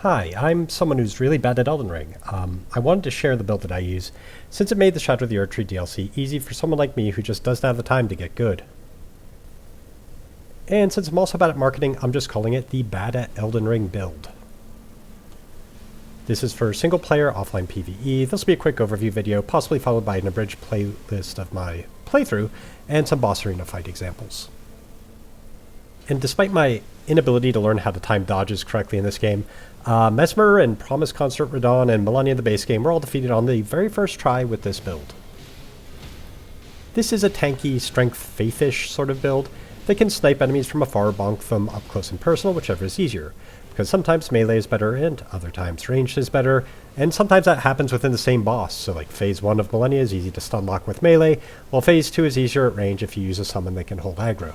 Hi, I'm someone who's really bad at Elden Ring. I wanted to share the build that I use, since it made the Shadow of the Erdtree DLC easy for someone like me who just doesn't have the time to get good. And since I'm also bad at marketing, I'm just calling it the Bad at Elden Ring Build. This is for single-player offline PvE. This will be a quick overview video, possibly followed by an abridged playlist of my playthrough, and some boss arena fight examples. And despite my inability to learn how to time dodges correctly in this game, Messmer and Promised Consort Radahn and Malenia in the base game were all defeated on the very first try with this build. This is a tanky, strength faithish sort of build that can snipe enemies from afar or bonk them up close and personal, whichever is easier, because sometimes melee is better and other times ranged is better, and sometimes that happens within the same boss, so like phase 1 of Malenia is easy to stun lock with melee, while phase 2 is easier at range if you use a summon that can hold aggro.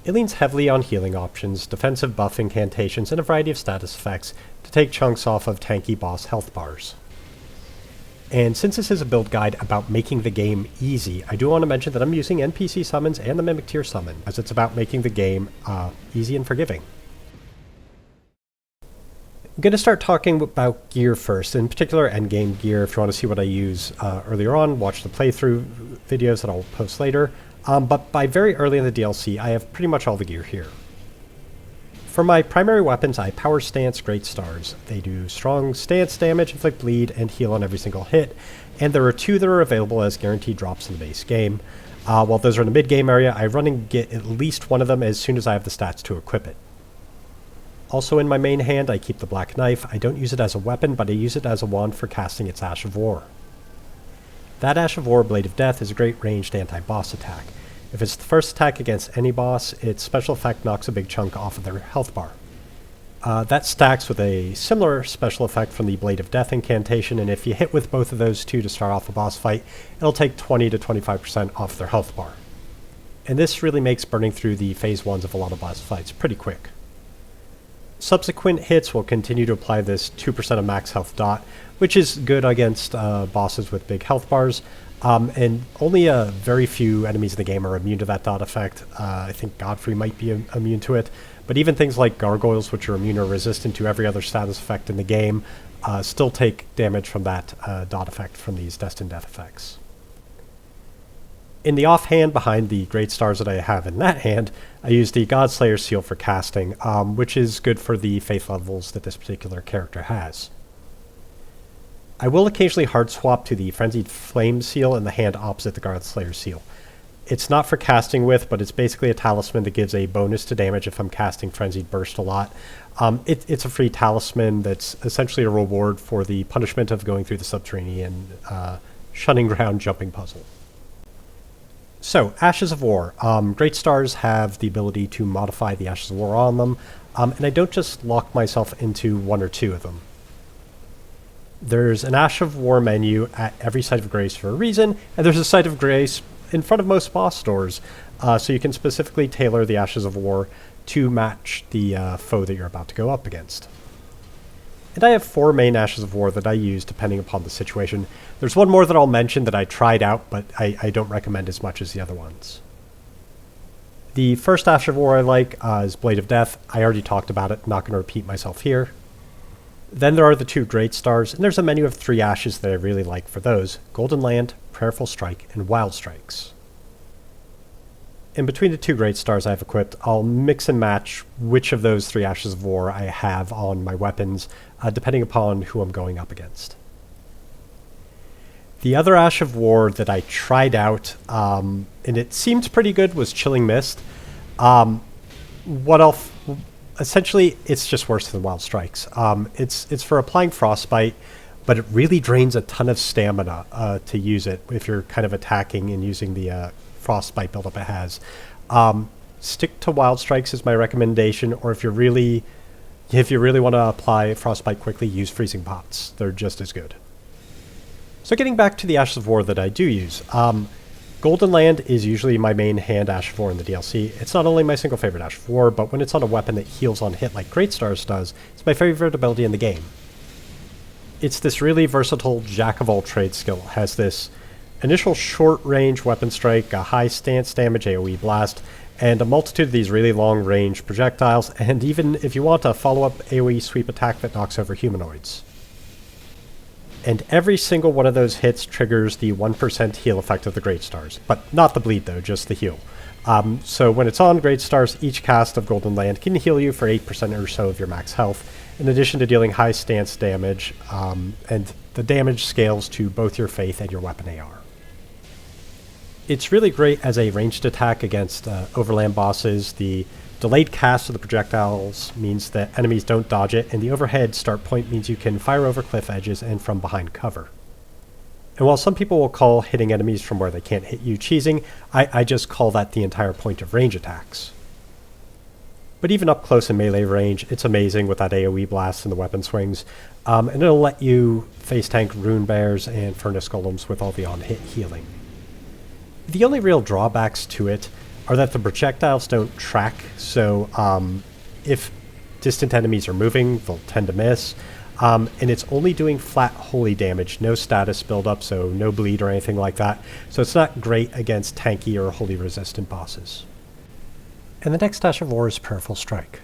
It leans heavily on healing options, defensive buff incantations, and a variety of status effects to take chunks off of tanky boss health bars. And since this is a build guide about making the game easy, I do want to mention that I'm using NPC summons and the Mimic Tier summon, as it's about making the game easy and forgiving. I'm going to start talking about gear first, in particular endgame gear. If you want to see what I use earlier on, watch the playthrough videos that I'll post later. But by very early in the DLC, I have pretty much all the gear here. For my primary weapons, I Powerstance Great Stars. They do strong stance damage, inflict bleed, and heal on every single hit, and there are 2 that are available as guaranteed drops in the base game. While those are in the mid-game area, I run and get at least one of them as soon as I have the stats to equip it. Also in my main hand, I keep the Black Knife. I don't use it as a weapon, but I use it as a wand for casting its Ash of War. That Ash of War, Blade of Death, is a great ranged anti-boss attack. If it's the first attack against any boss, its special effect knocks a big chunk off of their health bar. That stacks with a similar special effect from the Blade of Death incantation, and if you hit with both of those two to start off a boss fight, it'll take 20 to 25% off their health bar. And this really makes burning through the phase 1s of a lot of boss fights pretty quick. Subsequent hits will continue to apply this 2% of max health dot, which is good against bosses with big health bars, and only a very few enemies in the game are immune to that dot effect. I think Godfrey might be immune to it, but even things like gargoyles, which are immune or resistant to every other status effect in the game, still take damage from that dot effect from these Destined Death effects. In the offhand behind the Great Stars that I have in that hand, I use the Godslayer Seal for casting, which is good for the faith levels that this particular character has. I will occasionally hard swap to the Frenzied Flame Seal in the hand opposite the Godslayer Seal. It's not for casting with, but it's basically a talisman that gives a bonus to damage if I'm casting Frenzied Burst a lot. It's a free talisman that's essentially a reward for the punishment of going through the subterranean shunning ground jumping puzzle. So, Ashes of War. Great Stars have the ability to modify the Ashes of War on them, and I don't just lock myself into 1 or 2 of them. There's an Ash of War menu at every Site of Grace for a reason, and there's a Site of Grace in front of most boss doors, so you can specifically tailor the Ashes of War to match the foe that you're about to go up against. And I have 4 main Ashes of War that I use depending upon the situation. There's one more that I'll mention that I tried out, but I don't recommend as much as the other ones. The first Ash of War I like is Blade of Death. I already talked about it, not going to repeat myself here. Then there are the 2 Great Stars, and there's a menu of 3 ashes that I really like for those: Golden Land, Prayerful Strike, and Wild Strikes. In between the 2 Great Stars I've equipped, I'll mix and match which of those 3 Ashes of War I have on my weapons, depending upon who I'm going up against. The other Ash of War that I tried out, and it seemed pretty good, was Chilling Mist. Essentially, it's just worse than Wild Strikes. It's for applying Frostbite, but it really drains a ton of stamina to use it if you're kind of attacking and using the Frostbite buildup it has. Stick to Wild Strikes is my recommendation, or if you really want to apply Frostbite quickly, use Freezing Pots. They're just as good. So getting back to the Ashes of War that I do use. Golden Land is usually my main hand Ash of War in the DLC. It's not only my single favorite Ash of War, but when it's on a weapon that heals on hit like Great Stars does, it's my favorite ability in the game. It's this really versatile jack-of-all-trades skill. It has this initial short-range weapon strike, a high stance damage AoE blast, and a multitude of these really long-range projectiles, and even, if you want, a follow-up AoE sweep attack that knocks over humanoids. And every single one of those hits triggers the 1% heal effect of the Great Stars, but not the bleed though, just the heal. So when it's on Great Stars, each cast of Golden Land can heal you for 8% or so of your max health, in addition to dealing high stance damage, and the damage scales to both your Faith and your weapon AR. It's really great as a ranged attack against overland bosses. The delayed cast of the projectiles means that enemies don't dodge it, and the overhead start point means you can fire over cliff edges and from behind cover. And while some people will call hitting enemies from where they can't hit you cheesing, I just call that the entire point of range attacks. But even up close and melee range, it's amazing with that AoE blast and the weapon swings, and it'll let you face tank rune bears and furnace golems with all the on-hit healing. The only real drawbacks to it are that the projectiles don't track, so if distant enemies are moving, they'll tend to miss, and it's only doing flat holy damage, no status buildup, so no bleed or anything like that, so it's not great against tanky or holy resistant bosses. And the next Dash of War is Prayerful Strike.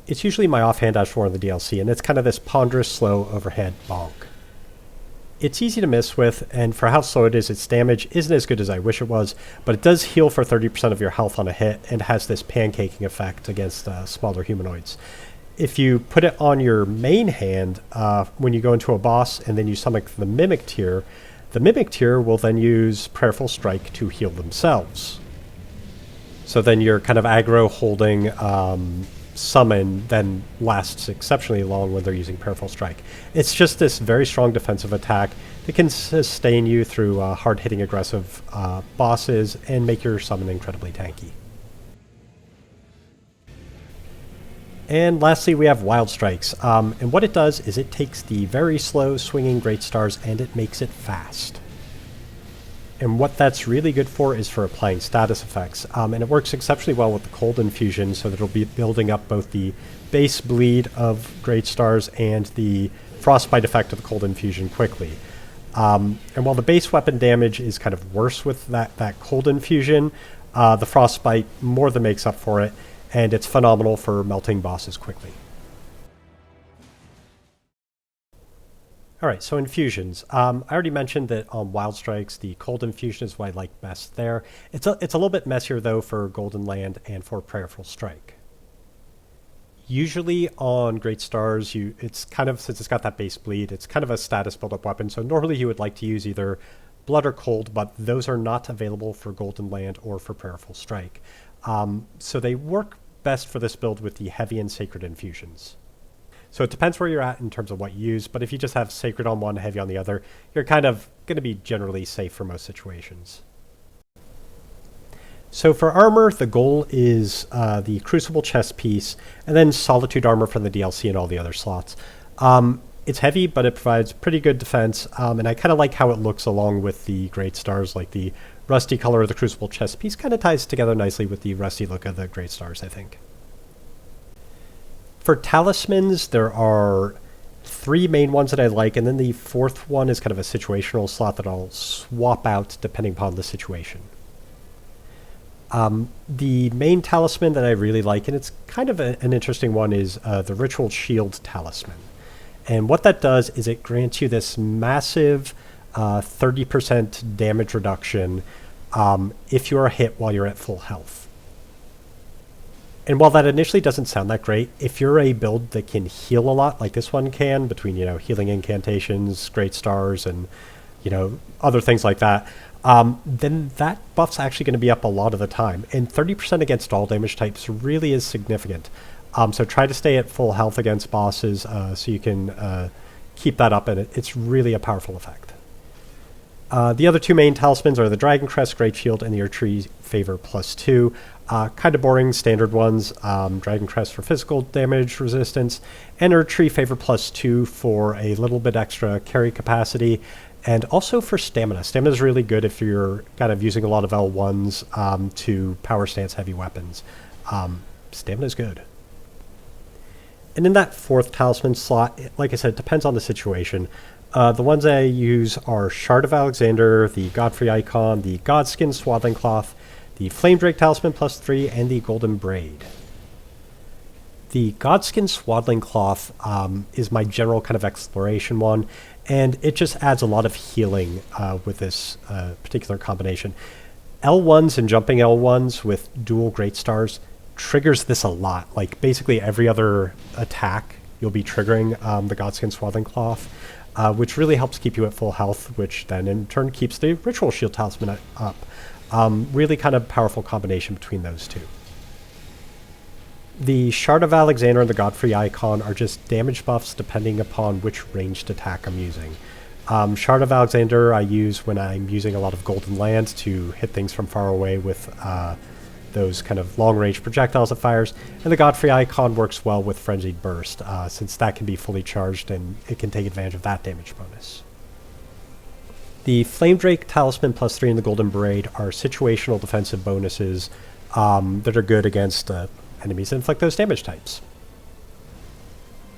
It's usually my offhand Dash of War in the DLC, and it's kind of this ponderous, slow overhead bonk. It's easy to miss with, and for how slow it is, its damage isn't as good as I wish it was, but it does heal for 30% of your health on a hit, and has this pancaking effect against smaller humanoids. If you put it on your main hand, when you go into a boss and then you summon the Mimic Tier will then use Prayerful Strike to heal themselves. So then your kind of aggro holding summon then lasts exceptionally long when they're using Prayerful Strike. It's just this very strong defensive attack that can sustain you through hard-hitting aggressive bosses and make your summon incredibly tanky. And lastly, we have Wild Strikes. And what it does is it takes the very slow swinging Great Stars and it makes it fast. And what that's really good for is for applying status effects. And it works exceptionally well with the Cold Infusion, so that it'll be building up both the base bleed of Great Stars and the Frostbite effect of the Cold Infusion quickly. And while the base weapon damage is kind of worse with that Cold Infusion, the Frostbite more than makes up for it, and it's phenomenal for melting bosses quickly. Alright, so Infusions. I already mentioned that on Wild Strikes, the Cold Infusion is what I like best there. It's a little bit messier, though, for Golden Land and for Prayerful Strike. Usually on Great Stars, it's kind of, since it's got that base bleed, it's kind of a status build-up weapon, so normally you would like to use either Blood or Cold, but those are not available for Golden Land or for Prayerful Strike. So they work best for this build with the Heavy and Sacred Infusions. So it depends where you're at in terms of what you use, but if you just have Sacred on one, Heavy on the other, you're kind of going to be generally safe for most situations. So for armor, the goal is the Crucible chest piece, and then Solitude armor from the DLC and all the other slots. It's heavy, but it provides pretty good defense, and I kind of like how it looks along with the Great Stars, like the rusty color of the Crucible chest piece kind of ties together nicely with the rusty look of the Great Stars, I think. For talismans, there are 3 main ones that I like, and then the 4th one is kind of a situational slot that I'll swap out depending upon the situation. The main talisman that I really like, and it's kind of an interesting one, is the Ritual Shield Talisman. And what that does is it grants you this massive 30% damage reduction if you're hit while you're at full health. And while that initially doesn't sound that great, if you're a build that can heal a lot, like this one can, between, healing incantations, Great Stars, and, other things like that, then that buff's actually going to be up a lot of the time. And 30% against all damage types really is significant. So try to stay at full health against bosses so you can keep that up, and it's really a powerful effect. The other 2 main talismans are the Dragon Crest Great Shield and the Erdtree Favor +2. Kind of boring standard ones. Dragon Crest for physical damage resistance, and Erdtree Favor +2 for a little bit extra carry capacity, and also for stamina. Stamina is really good if you're kind of using a lot of L1s to Powerstance heavy weapons. Stamina is good. And in that 4th talisman slot, like I said, it depends on the situation. The ones I use are Shard of Alexander, the Godfrey Icon, the Godskin Swaddling Cloth, the Flame Drake Talisman +3, and the Golden Braid. The Godskin Swaddling Cloth is my general kind of exploration one, and it just adds a lot of healing with this particular combination. L1s and jumping L1s with dual Great Stars triggers this a lot. Like basically every other attack you'll be triggering the Godskin Swaddling Cloth, which really helps keep you at full health, which then in turn keeps the Ritual Shield Talisman up. Really kind of powerful combination between those two. The Shard of Alexander and the Godfrey Icon are just damage buffs depending upon which ranged attack I'm using. Shard of Alexander I use when I'm using a lot of Golden Land to hit things from far away with those kind of long-range projectiles it fires, and the Godfrey Icon works well with Frenzied Burst, since that can be fully charged and it can take advantage of that damage bonus. The Flame Drake Talisman +3 and the Golden Braid are situational defensive bonuses that are good against enemies that inflict those damage types.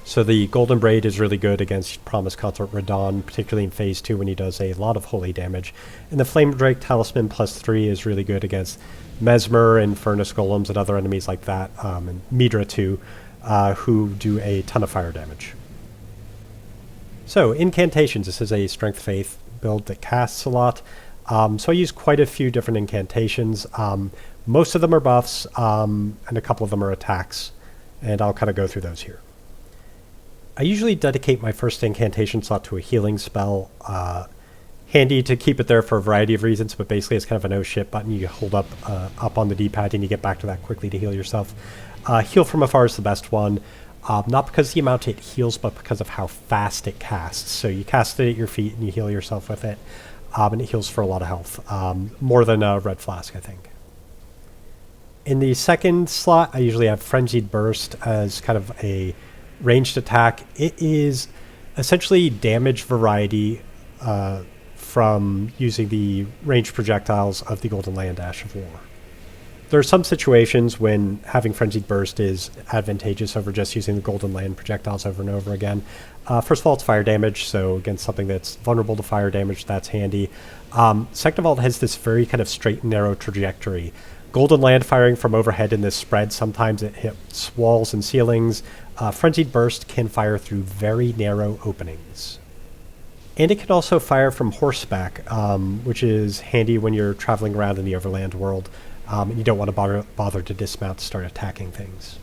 So the Golden Braid is really good against Promised Consort Radahn, particularly in Phase 2 when he does a lot of holy damage. And the Flame Drake Talisman +3 is really good against Messmer and Furnace Golems and other enemies like that, and Midra too, who do a ton of fire damage. So, Incantations. This is a Strength Faith build that casts a lot. So I use quite a few different incantations. Most of them are buffs, and a couple of them are attacks, and I'll kind of go through those here. I usually dedicate my first incantation slot to a healing spell. Handy to keep it there for a variety of reasons, but basically it's kind of a no shit button. You hold up on the D-pad and you get back to that quickly to heal yourself. Heal from Afar is the best one, not because of the amount it heals, but because of how fast it casts. So you cast it at your feet and you heal yourself with it, and it heals for a lot of health, more than a Red Flask, I think. In the second slot, I usually have Frenzied Burst as kind of a ranged attack. It is essentially damage variety from using the ranged projectiles of the Golden Land Ash of War. There are some situations when having Frenzied Burst is advantageous over just using the Golden Land projectiles over and over again. First of all, it's fire damage, so against something that's vulnerable to fire damage, that's handy. Second of all, it has this very kind of straight and narrow trajectory. Golden Land firing from overhead in this spread, sometimes it hits walls and ceilings. Frenzied Burst can fire through very narrow openings. And it can also fire from horseback, which is handy when you're traveling around in the overland world, and you don't want to bother to dismount to start attacking things.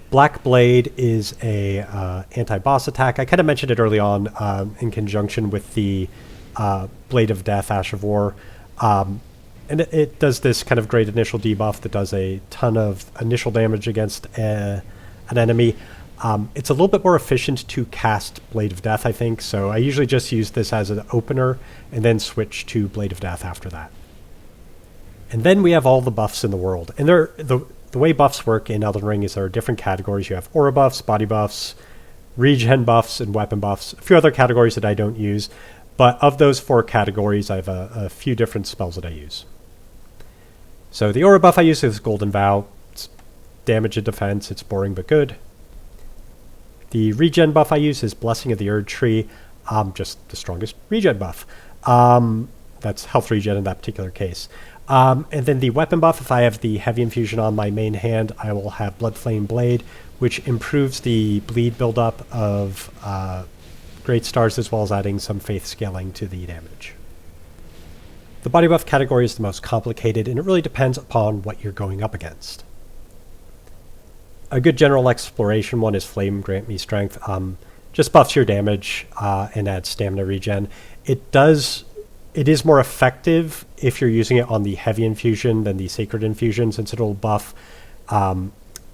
Black Blade is a anti-boss attack. I kind of mentioned it early on in conjunction with the Blade of Death, Ash of War. And it does this kind of great initial debuff that does a ton of initial damage against an enemy. It's a little bit more efficient to cast Blade of Death, I think, so I usually just use this as an opener and then switch to Blade of Death after that. And then we have all the buffs in the world. And the way buffs work in Elden Ring is there are different categories. You have aura buffs, body buffs, regen buffs, and weapon buffs. A few other categories that I don't use. But of those 4 categories, I have a few different spells that I use. So the aura buff I use is Golden Vow. It's damage and defense. It's boring but good. The regen buff I use is Blessing of the Erdtree. Just the strongest regen buff. That's health regen in that particular case. And then the weapon buff, if I have the heavy infusion on my main hand, I will have Bloodflame Blade, which improves the bleed buildup of Great Stars, as well as adding some faith scaling to the damage. The body buff category is the most complicated, and it really depends upon what you're going up against. A good general exploration one is Flame Grant Me Strength. Just buffs your damage and adds stamina regen. It is more effective if you're using it on the heavy infusion than the sacred infusion, since it'll buff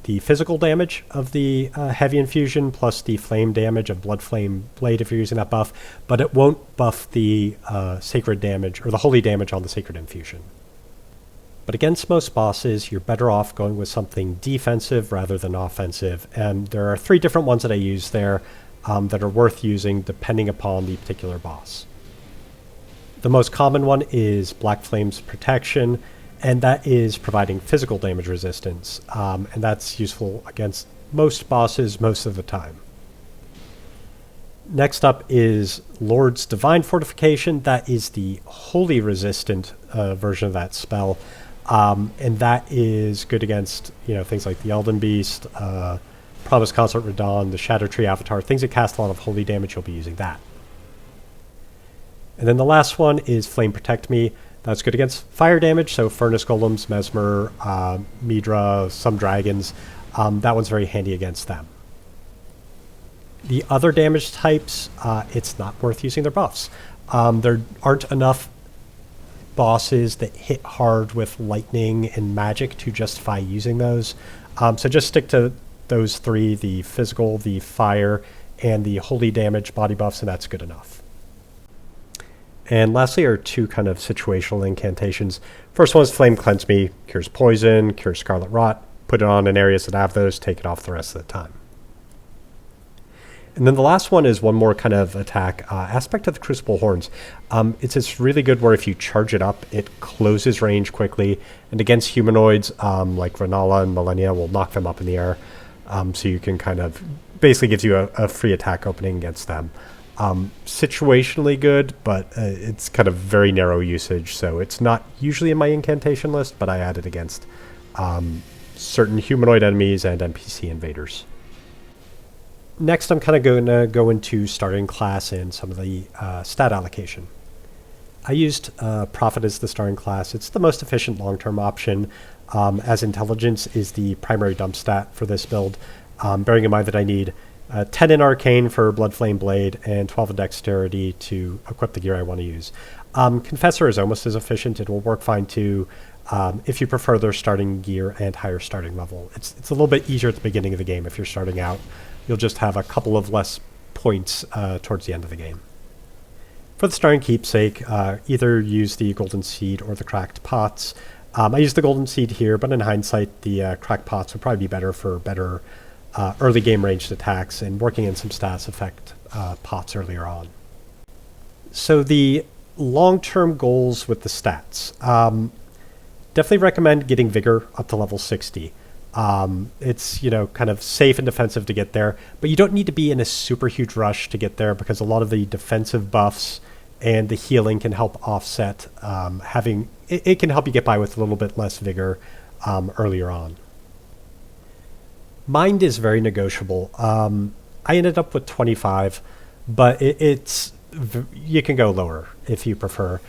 the physical damage of the heavy infusion plus the flame damage of Bloodflame Blade if you're using that buff, but it won't buff the sacred damage or the holy damage on the sacred infusion. But against most bosses, you're better off going with something defensive rather than offensive, and there are 3 different ones that I use there that are worth using depending upon the particular boss. The most common one is Black Flame's Protection, and that is providing physical damage resistance, and that's useful against most bosses most of the time. Next up is Lord's Divine Fortification. That is the wholly resistant version of that spell. And that is good against, things like the Elden Beast, Promised Consort Radahn, the Erdtree Avatar, things that cast a lot of holy damage. You'll be using that. And then the last one is Flame Protect Me. That's good against fire damage, so Furnace Golems, Messmer, Midra, some dragons. That one's very handy against them. The other damage types, it's not worth using their buffs. There aren't enough bosses that hit hard with lightning and magic to justify using those. So just stick to those three, the physical, the fire, and the holy damage body buffs, and that's good enough. And lastly are two kind of situational incantations. First one is Flame Cleanse Me, cures poison, cures scarlet rot. Put it on in areas that have those, take it off the rest of the time. And then the last one is one more kind of attack, Aspect of the Crucible Horns. It's really good where if you charge it up, it closes range quickly. And against humanoids, like Renala and Malenia, will knock them up in the air. So you can kind of, basically gives you a free attack opening against them. Situationally good, but it's kind of very narrow usage, so it's not usually in my incantation list, but I add it against certain humanoid enemies and NPC invaders. Next, I'm kind of going to go into starting class and some of the stat allocation. I used Prophet as the starting class. It's the most efficient long-term option, as Intelligence is the primary dump stat for this build, bearing in mind that I need 10 in Arcane for Bloodflame Blade, and 12 in Dexterity to equip the gear I want to use. Confessor is almost as efficient. It will work fine too if you prefer their starting gear and higher starting level. It's a little bit easier at the beginning of the game if you're starting out. You'll just have a couple of less points towards the end of the game. For the starting keepsake, either use the Golden Seed or the Cracked Pots. I use the Golden Seed here, but in hindsight, the Cracked Pots would probably be better for better early game ranged attacks, and working in some stats affect pots earlier on. So the long-term goals with the stats. Definitely recommend getting Vigor up to level 60. It's, kind of safe and defensive to get there, but you don't need to be in a super huge rush to get there because a lot of the defensive buffs and the healing can help offset it can help you get by with a little bit less Vigor earlier on. Mind is very negotiable. I ended up with 25, but you can go lower if you prefer.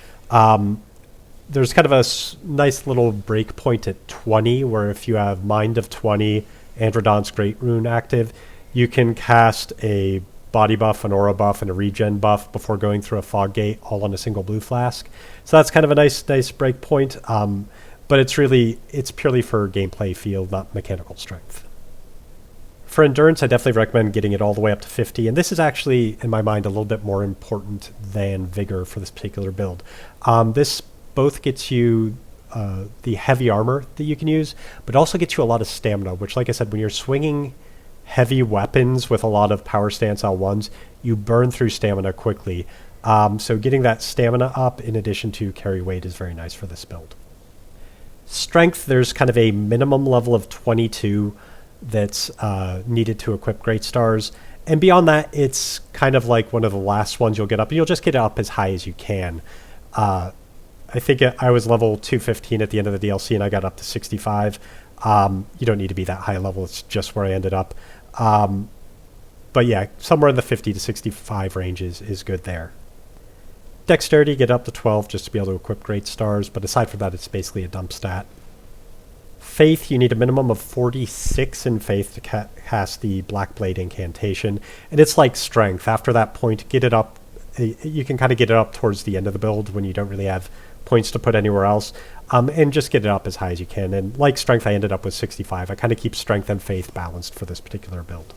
There's kind of a nice little break point at 20, where if you have Mind of 20 and Radahn's Great Rune active, you can cast a body buff, an aura buff, and a regen buff before going through a fog gate, all on a single blue flask. So that's kind of a nice break point, but it's purely for gameplay feel, not mechanical strength. For endurance, I definitely recommend getting it all the way up to 50, and this is actually, in my mind, a little bit more important than Vigor for this particular build. This both gets you the heavy armor that you can use, but also gets you a lot of stamina, which, like I said, when you're swinging heavy weapons with a lot of power stance L1s, you burn through stamina quickly. So getting that stamina up in addition to carry weight is very nice for this build. Strength, there's kind of a minimum level of 22 that's needed to equip Great Stars. And beyond that, it's kind of like one of the last ones you'll get up, and you'll just get it up as high as you can. I think I was level 215 at the end of the DLC, and I got up to 65. You don't need to be that high level. It's just where I ended up. But yeah, somewhere in the 50 to 65 range is good there. Dexterity, get up to 12 just to be able to equip Great Stars, but aside from that, it's basically a dump stat. Faith, you need a minimum of 46 in Faith to cast the Black Blade Incantation, and it's like Strength. After that point, get it up. You can kind of get it up towards the end of the build when you don't really have points to put anywhere else, and just get it up as high as you can. And like Strength, I ended up with 65. I kind of keep Strength and Faith balanced for this particular build.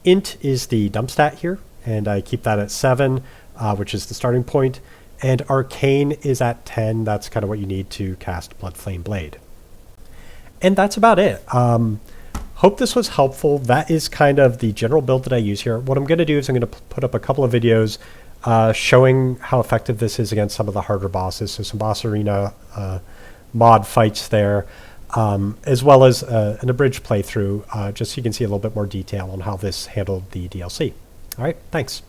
Int is the dump stat here, and I keep that at 7, which is the starting point. And Arcane is at 10. That's kind of what you need to cast Bloodflame Blade. And that's about it. Hope this was helpful. That is kind of the general build that I use here. What I'm going to do is I'm going to put up a couple of videos showing how effective this is against some of the harder bosses. So some boss arena mod fights there, as well as an abridged playthrough, just so you can see a little bit more detail on how this handled the DLC. All right, thanks.